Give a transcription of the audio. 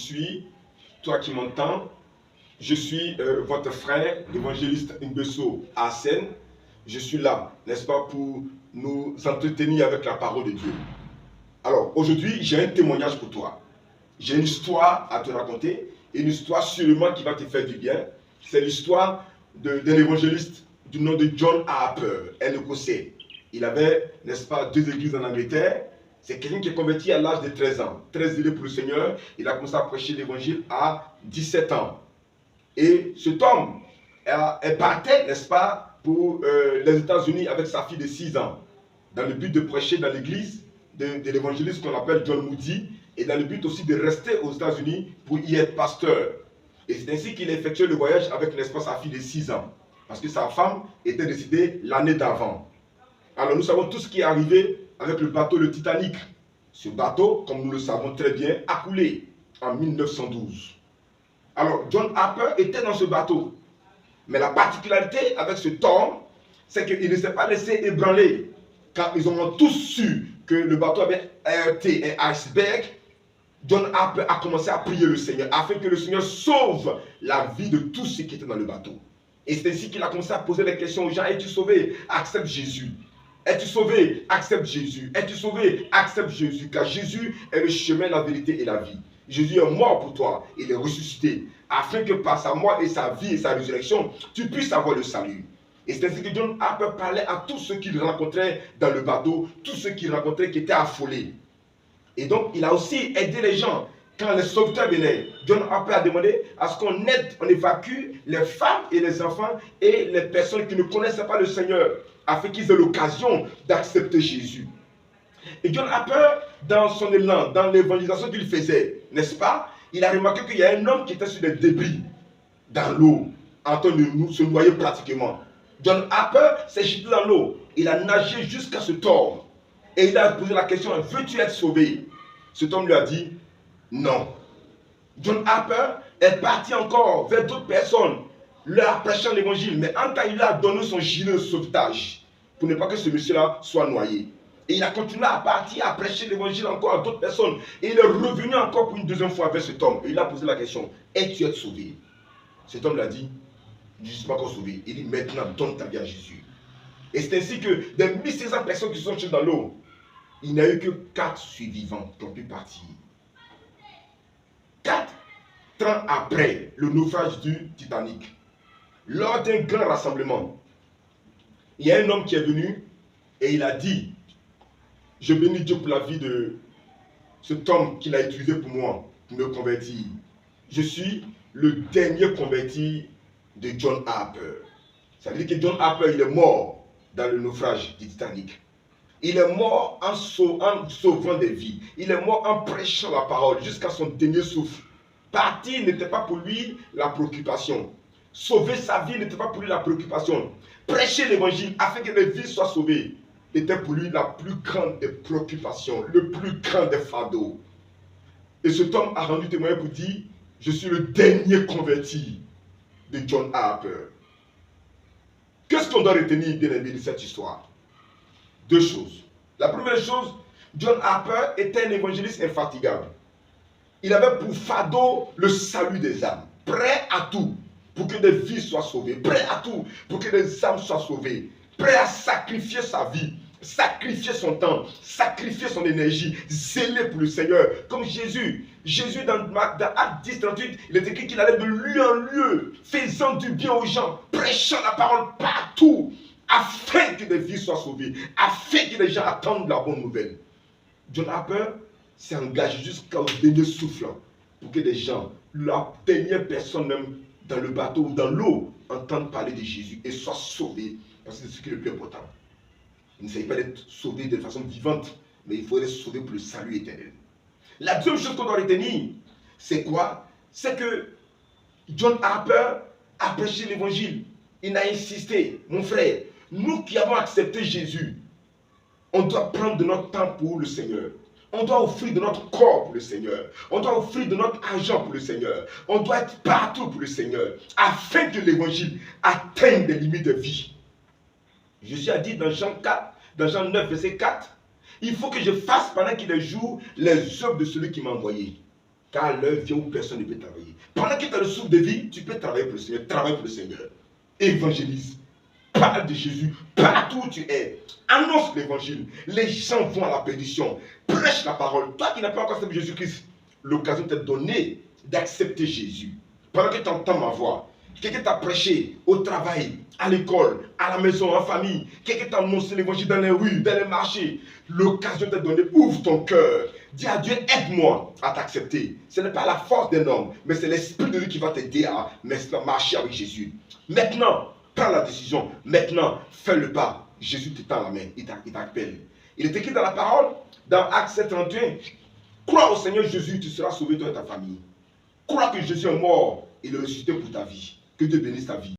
suis, toi qui m'entends, je suis votre frère, l'évangéliste Ngbeso Asen. Je suis là, n'est-ce pas, pour nous entretenir avec la parole de Dieu. Alors, aujourd'hui, j'ai un témoignage pour toi. J'ai une histoire à te raconter, une histoire sûrement qui va te faire du bien. C'est l'histoire d'un évangéliste du nom de John Harper, un Écossais. Il avait, n'est-ce pas, 2 églises en Angleterre. C'est quelqu'un qui est converti à l'âge de 13 ans. Très zélé pour le Seigneur. Il a commencé à prêcher l'évangile à 17 ans. Et cet homme est parti, n'est-ce pas, pour les États-Unis avec sa fille de 6 ans, dans le but de prêcher dans l'église de l'évangéliste qu'on appelle John Moody, et dans le but aussi de rester aux États-Unis pour y être pasteur. Et c'est ainsi qu'il a effectué le voyage avec, n'est-ce pas, sa fille de 6 ans, parce que sa femme était décédée l'année d'avant. Alors nous savons tout ce qui est arrivé avec le bateau, le Titanic. Ce bateau, comme nous le savons très bien, a coulé en 1912. Alors, John Harper était dans ce bateau. Mais la particularité avec cet homme, c'est qu'il ne s'est pas laissé ébranler. Quand ils ont tous su que le bateau avait heurté un iceberg, John Harper a commencé à prier le Seigneur afin que le Seigneur sauve la vie de tous ceux qui étaient dans le bateau. Et c'est ainsi qu'il a commencé à poser les questions aux gens. Es-tu sauvé? Accepte Jésus. Es-tu sauvé? Accepte Jésus. Es-tu sauvé? Accepte Jésus. Car Jésus est le chemin, la vérité et la vie. Jésus est mort pour toi, il est ressuscité, afin que par sa mort et sa vie et sa résurrection, tu puisses avoir le salut. Et c'est ainsi que John Harper parlait à tous ceux qu'il rencontrait dans le bateau, tous ceux qu'il rencontrait qui étaient affolés. Et donc, il a aussi aidé les gens. Quand les sauveteurs venaient, John Harper a demandé à ce qu'on aide, on évacue les femmes et les enfants et les personnes qui ne connaissaient pas le Seigneur, afin qu'ils aient l'occasion d'accepter Jésus. Et John Harper, dans son élan, dans l'évangélisation qu'il faisait, n'est-ce pas, il a remarqué qu'il y a un homme qui était sur des débris dans l'eau, en train de se noyer pratiquement. John Harper s'est jeté dans l'eau, il a nagé jusqu'à cet homme, et il a posé la question, veux-tu être sauvé? Cet homme lui a dit, non. John Harper est parti encore vers d'autres personnes, leur prêchant l'évangile, mais en temps il a donné son gilet de sauvetage, pour ne pas que ce monsieur-là soit noyé. Et il a continué à partir, à prêcher l'évangile encore à d'autres personnes. Et il est revenu encore pour une deuxième fois avec cet homme. Et il a posé la question, es-tu être sauvé? Cet homme l'a dit, je ne suis pas encore sauvé. Il dit, maintenant donne ta vie à Jésus. Et c'est ainsi que des 1500 personnes qui sont jetés dans l'eau, il n'y a eu que 4 survivants qui ont pu partir. 4 ans après le naufrage du Titanic, lors d'un grand rassemblement, il y a un homme qui est venu et il a dit, je bénis Dieu pour la vie de cet homme qu'il a utilisé pour moi, pour me convertir. Je suis le dernier converti de John Harper. Ça veut dire que John Harper, il est mort dans le naufrage du Titanic. Il est mort en sauvant des vies. Il est mort en prêchant la parole jusqu'à son dernier souffle. Partir n'était pas pour lui la préoccupation. Sauver sa vie n'était pas pour lui la préoccupation. Prêcher l'évangile afin que les vies soient sauvées était pour lui la plus grande des préoccupations, le plus grand des fardeaux. Et cet homme a rendu témoignage pour dire, je suis le dernier converti de John Harper. Qu'est-ce qu'on doit retenir, bien aimé, de cette histoire? 2 choses. La première chose, John Harper était un évangéliste infatigable. Il avait pour fardeau le salut des âmes, prêt à tout pour que des vies soient sauvées, prêt à tout pour que des âmes soient sauvées, prêt à sacrifier sa vie, sacrifier son temps, sacrifier son énergie, zélé pour le Seigneur. Comme Jésus. Jésus, dans Acte 10, 38, il est écrit qu'il allait de lieu en lieu, faisant du bien aux gens, prêchant la parole partout, afin que des vies soient sauvées, afin que les gens attendent la bonne nouvelle. John Harper s'est engagé jusqu'au dernier souffle pour que des gens, la dernière personne même dans le bateau ou dans l'eau, entendent parler de Jésus et soient sauvés, parce que c'est ce qui est le plus important. Il ne s'agit pas d'être sauvé de façon vivante, mais il faut être sauvé pour le salut éternel. La deuxième chose qu'on doit retenir, c'est quoi? C'est que John Harper a prêché l'évangile. Il a insisté, mon frère, nous qui avons accepté Jésus, on doit prendre de notre temps pour le Seigneur. On doit offrir de notre corps pour le Seigneur. On doit offrir de notre argent pour le Seigneur. On doit être partout pour le Seigneur, afin que l'évangile atteigne des limites de vie. Jésus a dit dans Jean 4, dans Jean 9, verset 4, il faut que je fasse pendant qu'il est jour les œuvres de celui qui m'a envoyé. Car l'heure vient où personne ne peut travailler. Pendant que tu as le souffle de vie, tu peux travailler pour le Seigneur. Travaille pour le Seigneur. Évangélise. Parle de Jésus partout où tu es. Annonce l'évangile. Les gens vont à la perdition. Prêche la parole. Toi qui n'as pas encore accepté Jésus-Christ, l'occasion t'est donnée d'accepter Jésus. Pendant que tu entends ma voix, quelqu'un t'a prêché au travail, à l'école, à la maison, en famille. Quelqu'un t'a annoncé l'évangile dans les rues, dans les marchés. L'occasion t'est donnée. Ouvre ton cœur. Dis à Dieu, aide-moi à t'accepter. Ce n'est pas la force d'un homme, mais c'est l'Esprit de Dieu qui va t'aider à marcher avec Jésus. Maintenant, prends la décision. Maintenant, fais le pas. Jésus te tend la main. Il t'appelle. Il est écrit dans la parole, dans Actes 7:31. Crois au Seigneur Jésus, tu seras sauvé toi et ta famille. Crois que Jésus est mort et il est ressuscité pour ta vie. Que Dieu bénisse ta vie.